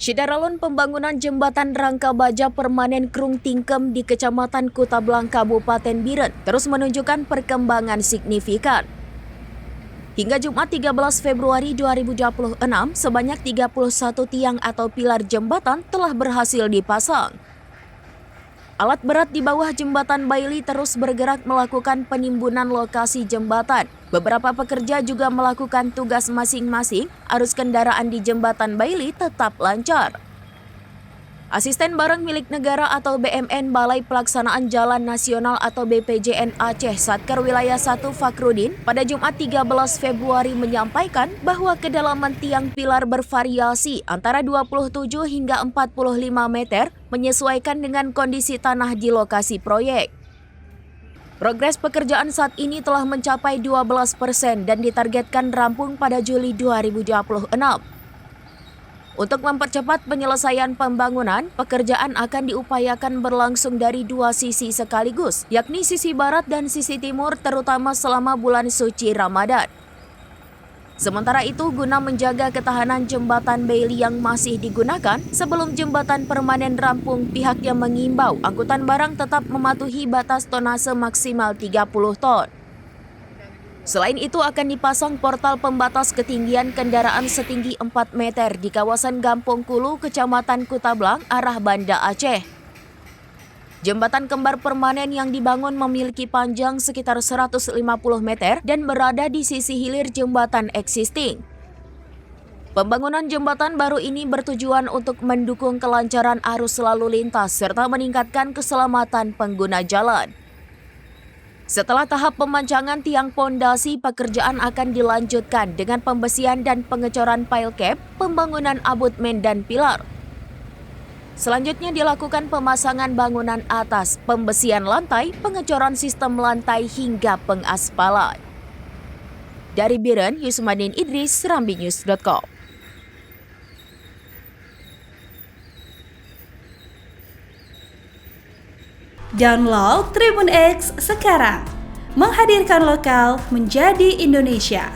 Syederalun pembangunan jembatan rangka baja permanen Krung Tingkem di Kecamatan Kutablang, Kabupaten Biren terus menunjukkan perkembangan signifikan. Hingga Jumat 13 Februari 2026, sebanyak 31 tiang atau pilar jembatan telah berhasil dipasang. Alat berat di bawah jembatan Bailey terus bergerak melakukan penimbunan lokasi jembatan. Beberapa pekerja juga melakukan tugas masing-masing. Arus kendaraan di jembatan Bailey tetap lancar. Asisten Barang Milik Negara atau BMN Balai Pelaksanaan Jalan Nasional atau BPJN Aceh Satker Wilayah 1 Fakrudin pada Jumat 13 Februari menyampaikan bahwa kedalaman tiang pilar bervariasi antara 27 hingga 45 meter menyesuaikan dengan kondisi tanah di lokasi proyek. Progres pekerjaan saat ini telah mencapai 12% dan ditargetkan rampung pada Juli 2026. Untuk mempercepat penyelesaian pembangunan, pekerjaan akan diupayakan berlangsung dari dua sisi sekaligus, yakni sisi barat dan sisi timur, terutama selama bulan suci Ramadan. Sementara itu, guna menjaga ketahanan jembatan Bailey yang masih digunakan, sebelum jembatan permanen rampung, pihaknya mengimbau angkutan barang tetap mematuhi batas tonase maksimal 30 ton. Selain itu akan dipasang portal pembatas ketinggian kendaraan setinggi 4 meter di kawasan Gampong Kulu, Kecamatan Kutablang, arah Banda Aceh. Jembatan kembar permanen yang dibangun memiliki panjang sekitar 150 meter dan berada di sisi hilir jembatan existing. Pembangunan jembatan baru ini bertujuan untuk mendukung kelancaran arus lalu lintas serta meningkatkan keselamatan pengguna jalan. Setelah tahap pemancangan tiang pondasi, pekerjaan akan dilanjutkan dengan pembesian dan pengecoran pile cap, pembangunan abutmen dan pilar. Selanjutnya dilakukan pemasangan bangunan atas, pembesian lantai, pengecoran sistem lantai hingga pengaspalan. Dari Biren, Yusmadin Idris, serambinews.com. Download Tribun X sekarang, menghadirkan lokal menjadi Indonesia.